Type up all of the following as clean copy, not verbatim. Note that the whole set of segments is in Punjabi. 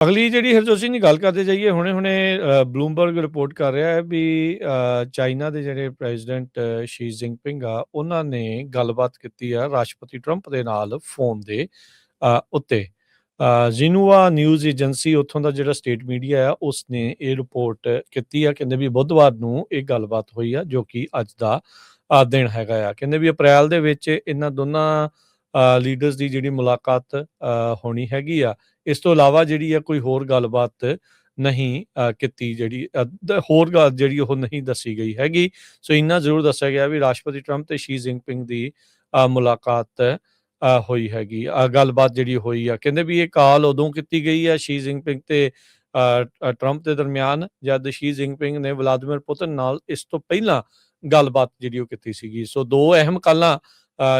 ਅਗਲੀ ਜਿਹੜੀ ਹਰਜੋਤ ਸਿੰਘ ਦੀ ਗੱਲ ਕਰਦੇ ਜਾਈਏ ਹੁਣੇ-ਹੁਣੇ ਬਲੂਮਬਰਗ ਰਿਪੋਰਟ ਕਰ ਰਿਹਾ ਹੈ ਵੀ ਚਾਈਨਾ ਦੇ ਜਿਹੜੇ ਪ੍ਰੈਜ਼ੀਡੈਂਟ ਸ਼ੀ ਜਿਨਪਿੰਗ ਆ, ਉਹਨਾਂ ਨੇ ਗੱਲਬਾਤ ਕੀਤੀ ਆ ਰਾਸ਼ਟਰਪਤੀ ਟਰੰਪ ਦੇ ਨਾਲ ਫ਼ੋਨ ਦੇ ਉੱਤੇ। ਜ਼ਿਨਹੂਆ ਨਿਊਜ਼ ਏਜੰਸੀ ਉੱਥੋਂ ਦਾ ਜਿਹੜਾ ਸਟੇਟ ਮੀਡੀਆ ਆ, ਉਸਨੇ ਇਹ ਰਿਪੋਰਟ ਕੀਤੀ ਆ। ਕਹਿੰਦੇ ਵੀ ਬੁੱਧਵਾਰ ਨੂੰ ਇਹ ਗੱਲਬਾਤ ਹੋਈ ਆ, ਜੋ ਕਿ ਅੱਜ ਦਾ ਦਿਨ ਹੈਗਾ ਆ। ਕਹਿੰਦੇ ਵੀ ਅਪ੍ਰੈਲ ਦੇ ਵਿੱਚ ਇਹਨਾਂ ਦੋਨਾਂ ਲੀਡਰਸ ਦੀ ਜਿਹੜੀ ਮੁਲਾਕਾਤ ਹੋਣੀ ਹੈਗੀ ਆ। ਇਸ ਤੋਂ ਇਲਾਵਾ ਜਿਹੜੀ ਆ ਕੋਈ ਹੋਰ ਗੱਲਬਾਤ ਨਹੀਂ ਕੀਤੀ, ਜਿਹੜੀ ਹੋਰ ਗੱਲ ਜਿਹੜੀ ਉਹ ਨਹੀਂ ਦੱਸੀ ਗਈ ਹੈਗੀ। ਸੋ ਇੰਨਾ ਜ਼ਰੂਰ ਦੱਸਿਆ ਗਿਆ ਵੀ ਰਾਸ਼ਟਰਪਤੀ ਟਰੰਪ ਤੇ ਸ਼ੀ ਜਿਨਪਿੰਗ ਦੀ ਮੁਲਾਕਾਤ ਹੋਈ ਹੈਗੀ। ਗੱਲਬਾਤ ਜਿਹੜੀ ਹੋਈ ਆ, ਕਹਿੰਦੇ ਵੀ ਇਹ ਕਾਲ ਉਦੋਂ ਕੀਤੀ ਗਈ ਆ ਸ਼ੀ ਜਿਨਪਿੰਗ ਤੇ ਟਰੰਪ ਦੇ ਦਰਮਿਆਨ, ਜਦ ਸ਼ੀ ਜਿਨਪਿੰਗ ਨੇ ਵਲਾਦੀਮੀਰ ਪੁਤਿਨ ਨਾਲ ਇਸ ਤੋਂ ਪਹਿਲਾਂ ਗੱਲਬਾਤ ਜਿਹੜੀ ਉਹ ਕੀਤੀ ਸੀਗੀ। ਸੋ ਦੋ ਅਹਿਮ ਕਾਲਾਂ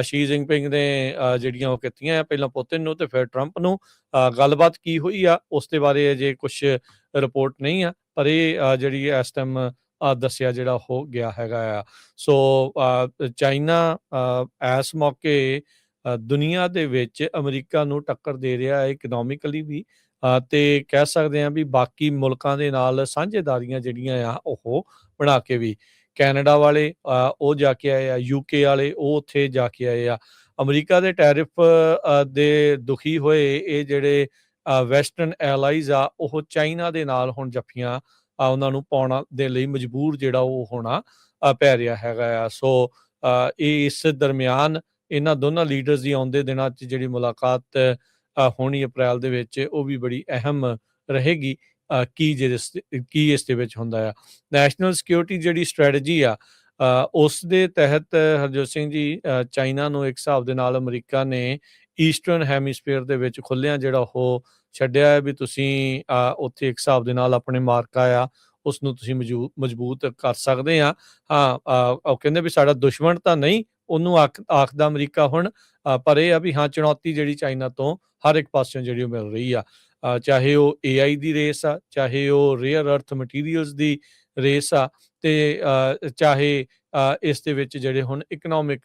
ਸ਼ੀ ਜਿਨਪਿੰਗ ਨੇ ਜਿਹੜੀਆਂ ਉਹ ਕੀਤੀਆਂ, ਪਹਿਲਾਂ ਪੁਤਿਨ ਨੂੰ ਤੇ ਫਿਰ ਟਰੰਪ ਨੂੰ। ਗੱਲਬਾਤ ਕੀ ਹੋਈ ਆ ਉਸ ਦੇ ਬਾਰੇ ਅਜੇ ਕੁਛ ਰਿਪੋਰਟ ਨਹੀਂ ਆ, ਪਰ ਇਹ ਜਿਹੜੀ ਇਸ ਟਾਈਮ ਦੱਸਿਆ ਜਿਹੜਾ ਹੋ ਗਿਆ ਹੈਗਾ ਆ। ਸੋ ਚਾਈਨਾ ਇਸ ਮੌਕੇ ਦੁਨੀਆ ਦੇ ਵਿੱਚ ਅਮਰੀਕਾ ਨੂੰ ਟੱਕਰ ਦੇ ਰਿਹਾ ਹੈ ਇਕਨੋਮਿਕਲੀ ਵੀ, ਤੇ ਕਹਿ ਸਕਦੇ ਹਾਂ ਵੀ ਬਾਕੀ ਮੁਲਕਾਂ ਦੇ ਨਾਲ ਸਾਂਝੇਦਾਰੀਆਂ ਜਿਹੜੀਆਂ ਆ ਉਹ ਬਣਾ ਕੇ ਵੀ। ਕੈਨੇਡਾ ਵਾਲੇ ਉਹ ਜਾ ਕੇ ਆਏ ਆ, ਯੂਕੇ ਵਾਲੇ ਉਹ ਉੱਥੇ ਜਾ ਕੇ ਆਏ ਆ। ਅਮਰੀਕਾ ਦੇ ਟੈਰਿਫ ਦੇ ਦੁਖੀ ਹੋਏ ਇਹ ਜਿਹੜੇ ਵੈਸਟਰਨ ਐਲਾਈਜ਼ ਆ, ਉਹ ਚਾਈਨਾ ਦੇ ਨਾਲ ਹੁਣ ਜੱਫੀਆਂ ਉਹਨਾਂ ਨੂੰ ਪਾਉਣ ਦੇ ਲਈ ਮਜਬੂਰ ਜਿਹੜਾ ਉਹ ਹੋਣਾ ਪੈ ਰਿਹਾ ਹੈਗਾ ਆ। ਸੋ ਇਹ ਇਸ ਦਰਮਿਆਨ ਇਹਨਾਂ ਦੋਨਾਂ ਲੀਡਰਸ ਦੀ ਆਉਂਦੇ ਦਿਨਾਂ 'ਚ ਜਿਹੜੀ ਮੁਲਾਕਾਤ ਹੋਣੀ ਅਪ੍ਰੈਲ ਦੇ ਵਿੱਚ, ਉਹ ਵੀ ਬੜੀ ਅਹਿਮ ਰਹੇਗੀ। ਕੀ ਇਸ ਦੇ ਵਿੱਚ ਹੁੰਦਾ ਆ। ਨੈਸ਼ਨਲ ਸਿਕਿਉਰਿਟੀ ਜਿਹੜੀ ਸਟ੍ਰੈਟਜੀ ਆ, ਉਸ ਦੇ ਤਹਿਤ ਹਰਜੋਤ ਸਿੰਘ ਜੀ, ਚਾਈਨਾ ਨੂੰ ਇੱਕ ਹਿਸਾਬ ਦੇ ਨਾਲ ਅਮਰੀਕਾ ਨੇ ਈਸਟਰਨ ਹੈਮੀਸਫੇਅਰ ਦੇ ਵਿੱਚ ਖੁੱਲ੍ਹਿਆਂ ਜਿਹੜਾ ਉਹ ਛੱਡਿਆ ਹੈ ਵੀ ਤੁਸੀਂ ਉੱਥੇ ਇੱਕ ਹਿਸਾਬ ਦੇ ਨਾਲ ਆਪਣੇ ਮਾਰਕਾ ਆ ਉਸਨੂੰ ਤੁਸੀਂ ਮਜ਼ਬੂਤ ਕਰ ਸਕਦੇ ਆ। ਹਾਂ, ਉਹ ਕਹਿੰਦੇ ਵੀ ਸਾਡਾ ਦੁਸ਼ਮਣ ਤਾਂ ਨਹੀਂ, ਉਹਨੂੰ ਆਖਦਾ ਅਮਰੀਕਾ ਹੁਣ, ਪਰ ਇਹ ਆ ਵੀ ਹਾਂ ਚੁਣੌਤੀ ਜਿਹੜੀ ਚਾਈਨਾ ਤੋਂ ਹਰ ਇੱਕ ਪਾਸਿਓਂ ਜਿਹੜੀ ਉਹ ਮਿਲ ਰਹੀ ਆ। ਚਾਹੇ ਉਹ AI ਦੀ ਰੇਸ ਆ, ਚਾਹੇ ਉਹ ਰੇਅਰ ਅਰਥ ਮਟੀਰੀਅਲਸ ਦੀ ਰੇਸ ਆ, ਤੇ ਚਾਹੇ ਇਸ ਦੇ ਵਿੱਚ ਜਿਹੜੇ ਹੁਣ ਇਕਨੋਮਿਕ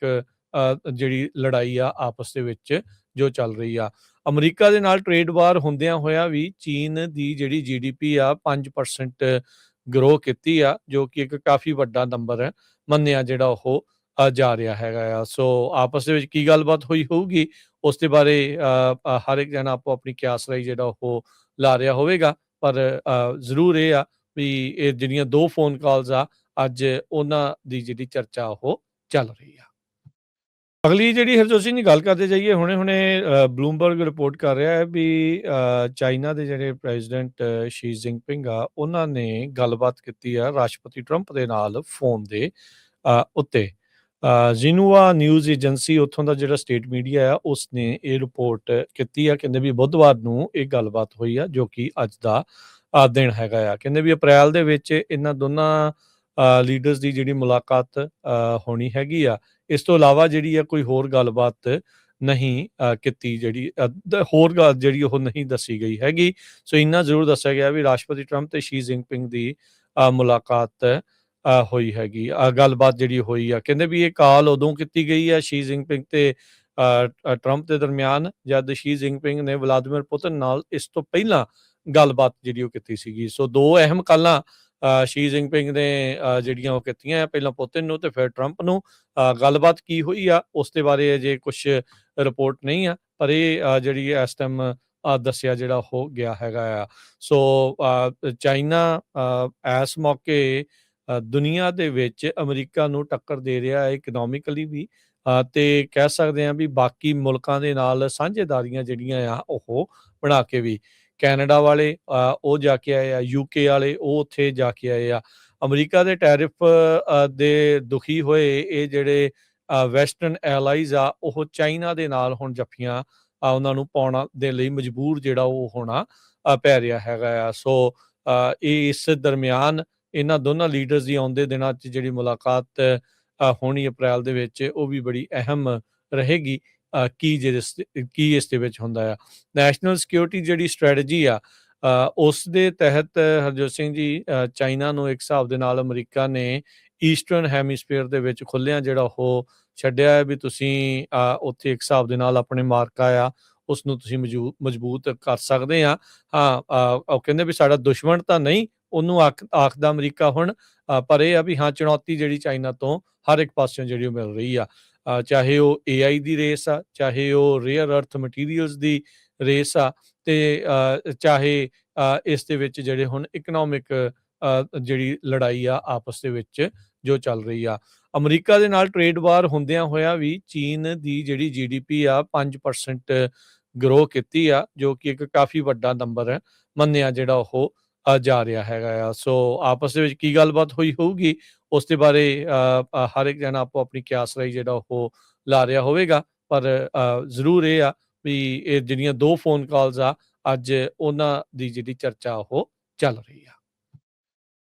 ਜਿਹੜੀ ਲੜਾਈ ਆ ਆਪਸ ਦੇ ਵਿੱਚ ਜੋ ਚੱਲ ਰਹੀ ਆ। ਅਮਰੀਕਾ ਦੇ ਨਾਲ ਟ੍ਰੇਡ ਵਾਰ ਹੁੰਦਿਆਂ ਹੋਇਆ ਵੀ ਚੀਨ ਦੀ ਜਿਹੜੀ GDP ਆ 5% ਗਰੋ ਕੀਤੀ ਆ, ਜੋ ਕਿ ਇੱਕ ਕਾਫੀ ਵੱਡਾ ਨੰਬਰ ਮੰਨਿਆ ਜਿਹੜਾ ਉਹ ਜਾ ਰਿਹਾ ਹੈਗਾ ਆ। ਸੋ ਆਪਸ ਦੇ ਵਿੱਚ ਕੀ ਗੱਲਬਾਤ ਹੋਈ ਹੋਊਗੀ ਉਸ ਦੇ ਬਾਰੇ ਹਰ ਇੱਕ ਜਣਾ ਆਪੋ ਆਪਣੀ ਕਿਆਸ ਰਾਈ ਜਿਹੜਾ ਉਹ ਲਾ ਰਿਹਾ ਹੋਵੇਗਾ, ਪਰ ਜ਼ਰੂਰ ਇਹ ਆ ਵੀ ਇਹ ਜਿਹੜੀਆਂ ਦੋ ਫੋਨ ਕਾਲਸ ਆ, ਅੱਜ ਉਹਨਾਂ ਦੀ ਜਿਹੜੀ ਚਰਚਾ ਉਹ ਚੱਲ ਰਹੀ ਆ। ਅਗਲੀ ਜਿਹੜੀ ਹਰਜੋਤ ਸਿੰਘ ਦੀ ਗੱਲ ਕਰਦੇ ਜਾਈਏ ਹੁਣੇ-ਹੁਣੇ ਬਲੂਮਬਰਗ ਰਿਪੋਰਟ ਕਰ ਰਿਹਾ ਹੈ ਵੀ ਚਾਈਨਾ ਦੇ ਜਿਹੜੇ ਪ੍ਰੈਜ਼ੀਡੈਂਟ ਸ਼ੀ ਜਿਨਪਿੰਗ ਆ, ਉਹਨਾਂ ਨੇ ਗੱਲਬਾਤ ਕੀਤੀ ਆ ਰਾਸ਼ਟਰਪਤੀ ਟਰੰਪ ਦੇ ਨਾਲ ਫ਼ੋਨ ਦੇ ਉੱਤੇ। ਜ਼ਿਨਹੂਆ ਨਿਊਜ਼ ਏਜੰਸੀ ਉੱਥੋਂ ਦਾ ਜਿਹੜਾ ਸਟੇਟ ਮੀਡੀਆ ਆ, ਉਸਨੇ ਇਹ ਰਿਪੋਰਟ ਕੀਤੀ ਆ। ਕਹਿੰਦੇ ਵੀ ਬੁੱਧਵਾਰ ਨੂੰ ਇਹ ਗੱਲਬਾਤ ਹੋਈ ਆ, ਜੋ ਕਿ ਅੱਜ ਦਾ ਦਿਨ ਹੈਗਾ ਆ। ਕਹਿੰਦੇ ਵੀ ਅਪ੍ਰੈਲ ਦੇ ਵਿੱਚ ਇਹਨਾਂ ਦੋਨਾਂ ਲੀਡਰਸ ਦੀ ਜਿਹੜੀ ਮੁਲਾਕਾਤ ਹੋਣੀ ਹੈਗੀ ਆ। ਇਸ ਤੋਂ ਇਲਾਵਾ ਜਿਹੜੀ ਆ ਕੋਈ ਹੋਰ ਗੱਲਬਾਤ ਨਹੀਂ ਕੀਤੀ, ਜਿਹੜੀ ਹੋਰ ਗੱਲ ਜਿਹੜੀ ਉਹ ਨਹੀਂ ਦੱਸੀ ਗਈ ਹੈਗੀ। ਸੋ ਇੰਨਾ ਜ਼ਰੂਰ ਦੱਸਿਆ ਗਿਆ ਵੀ ਰਾਸ਼ਟਰਪਤੀ ਟਰੰਪ ਤੇ ਸ਼ੀ ਜਿਨਪਿੰਗ ਦੀ ਮੁਲਾਕਾਤ ਹੋਈ ਹੈਗੀ। ਗੱਲਬਾਤ ਜਿਹੜੀ ਹੋਈ ਆ, ਕਹਿੰਦੇ ਵੀ ਇਹ ਕਾਲ ਉਦੋਂ ਕੀਤੀ ਗਈ ਆ ਸ਼ੀ ਜਿਨਪਿੰਗ ਤੇ ਟਰੰਪ ਦੇ ਦਰਮਿਆਨ, ਜਦ ਸ਼ੀ ਜਿਨਪਿੰਗ ਨੇ ਵਲਾਦੀਮੀਰ ਪੁਤਿਨ ਨਾਲ ਇਸ ਤੋਂ ਪਹਿਲਾਂ ਗੱਲਬਾਤ ਜਿਹੜੀ ਉਹ ਕੀਤੀ ਸੀਗੀ। ਸੋ ਦੋ ਅਹਿਮ ਕਾਲਾਂ ਸ਼ੀ ਜਿਨਪਿੰਗ ਨੇ ਜਿਹੜੀਆਂ ਉਹ ਕੀਤੀਆਂ, ਪਹਿਲਾਂ ਪੁਤਿਨ ਨੂੰ ਤੇ ਫਿਰ ਟਰੰਪ ਨੂੰ। ਗੱਲਬਾਤ ਕੀ ਹੋਈ ਆ ਉਸ ਦੇ ਬਾਰੇ ਅਜੇ ਕੁਛ ਰਿਪੋਰਟ ਨਹੀਂ ਆ, ਪਰ ਇਹ ਜਿਹੜੀ ਇਸ ਟਾਈਮ ਦੱਸਿਆ ਜਿਹੜਾ ਹੋ ਗਿਆ ਹੈਗਾ ਆ। ਸੋ ਚਾਈਨਾ ਇਸ ਮੌਕੇ ਦੁਨੀਆ ਦੇ ਵਿੱਚ ਅਮਰੀਕਾ ਨੂੰ ਟੱਕਰ ਦੇ ਰਿਹਾ ਹੈ ਇਕਨੋਮਿਕਲੀ ਵੀ, ਤੇ ਕਹਿ ਸਕਦੇ ਹਾਂ ਵੀ ਬਾਕੀ ਮੁਲਕਾਂ ਦੇ ਨਾਲ ਸਾਂਝੇਦਾਰੀਆਂ ਜਿਹੜੀਆਂ ਆ ਉਹ ਬਣਾ ਕੇ ਵੀ। ਕੈਨੇਡਾ ਵਾਲੇ ਉਹ ਜਾ ਕੇ ਆਏ ਆ, ਯੂਕੇ ਵਾਲੇ ਉਹ ਉੱਥੇ ਜਾ ਕੇ ਆਏ ਆ। ਅਮਰੀਕਾ ਦੇ ਟੈਰਿਫ ਦੇ ਦੁਖੀ ਹੋਏ ਇਹ ਜਿਹੜੇ ਵੈਸਟਰਨ ਐਲਾਈਜ਼ ਆ, ਉਹ ਚਾਈਨਾ ਦੇ ਨਾਲ ਹੁਣ ਜੱਫੀਆਂ ਉਹਨਾਂ ਨੂੰ ਪਾਉਣ ਦੇ ਲਈ ਮਜਬੂਰ ਜਿਹੜਾ ਉਹ ਹੋਣਾ ਪੈ ਰਿਹਾ ਹੈਗਾ ਆ। ਸੋ ਇਹ ਇਸ ਦਰਮਿਆਨ ਇਹਨਾਂ ਦੋਨਾਂ ਲੀਡਰਸ ਦੀ ਆਉਂਦੇ ਦਿਨਾਂ 'ਚ ਜਿਹੜੀ ਮੁਲਾਕਾਤ ਹੋਣੀ ਅਪ੍ਰੈਲ ਦੇ ਵਿੱਚ, ਉਹ ਵੀ ਬੜੀ ਅਹਿਮ ਰਹੇਗੀ। ਕੀ ਇਸ ਦੇ ਵਿੱਚ ਹੁੰਦਾ ਆ। ਨੈਸ਼ਨਲ ਸਿਕਿਉਰਿਟੀ ਜਿਹੜੀ ਸਟ੍ਰੈਟਜੀ ਆ, ਉਸ ਦੇ ਤਹਿਤ ਹਰਜੋਤ ਸਿੰਘ ਜੀ, ਚਾਈਨਾ ਨੂੰ ਇੱਕ ਹਿਸਾਬ ਦੇ ਨਾਲ ਅਮਰੀਕਾ ਨੇ ਈਸਟਰਨ ਹੈਮੀਸਫੇਅਰ ਦੇ ਵਿੱਚ ਖੁੱਲ੍ਹਿਆਂ ਜਿਹੜਾ ਉਹ ਛੱਡਿਆ ਹੈ ਵੀ ਤੁਸੀਂ ਉੱਥੇ ਇੱਕ ਹਿਸਾਬ ਦੇ ਨਾਲ ਆਪਣੇ ਮਾਰਕਾ ਆ ਉਸ ਨੂੰ ਤੁਸੀਂ ਮਜ਼ਬੂਤ ਕਰ ਸਕਦੇ ਆ। ਹਾਂ, ਉਹ ਕਹਿੰਦੇ ਵੀ ਸਾਡਾ ਦੁਸ਼ਮਣ ਤਾਂ ਨਹੀਂ, ਉਹਨੂੰ ਆਖਦਾ ਅਮਰੀਕਾ ਹੁਣ, ਪਰ ਇਹ ਆ ਵੀ ਹਾਂ, ਚੁਣੌਤੀ ਜਿਹੜੀ ਚਾਈਨਾ ਤੋਂ ਹਰ ਇੱਕ ਪਾਸਿਓਂ ਜਿਹੜੀ ਉਹ ਮਿਲ ਰਹੀ ਆ। ਚਾਹੇ ਉਹ AI ਦੀ ਰੇਸ ਆ, ਚਾਹੇ ਉਹ ਰੇਅਰ ਅਰਥ ਮਟੀਰੀਅਲਸ ਦੀ ਰੇਸ ਆ, ਤੇ ਚਾਹੇ ਇਸ ਦੇ ਵਿੱਚ ਜਿਹੜੇ ਹੁਣ ਇਕਨੋਮਿਕ ਜਿਹੜੀ ਲੜਾਈ ਆ ਆਪਸ ਦੇ ਵਿੱਚ ਜੋ ਚੱਲ ਰਹੀ ਆ। ਅਮਰੀਕਾ ਦੇ ਨਾਲ ਟ੍ਰੇਡ ਵਾਰ ਹੁੰਦਿਆਂ ਹੋਇਆਂ ਵੀ ਚੀਨ ਦੀ ਜਿਹੜੀ GDP ਆ 5% ਗਰੋ ਕੀਤੀ ਆ, ਜੋ ਕਿ ਇੱਕ ਕਾਫੀ ਵੱਡਾ ਨੰਬਰ ਹੈ ਮੰਨਿਆ ਜਿਹੜਾ ਉਹ ਜਾ ਰਿਹਾ ਹੈਗਾ ਆ। ਸੋ ਆਪਸ ਦੇ ਵਿੱਚ ਕੀ ਗੱਲਬਾਤ ਹੋਈ ਹੋਊਗੀ, ਉਸ ਦੇ ਬਾਰੇ ਹਰ ਇੱਕ ਜਣਾ ਆਪੋ ਆਪਣੀ ਕਿਆਸ ਰਾਈ ਜਿਹੜਾ ਉਹ ਲਾ ਰਿਹਾ ਹੋਵੇਗਾ। ਪਰ ਜ਼ਰੂਰ ਇਹ ਆ ਵੀ ਇਹ ਜਿਹੜੀਆਂ 2 ਫੋਨ ਕਾਲਸ ਆ, ਅੱਜ ਉਹਨਾਂ ਦੀ ਜਿਹੜੀ ਚਰਚਾ ਉਹ ਚੱਲ ਰਹੀ ਆ।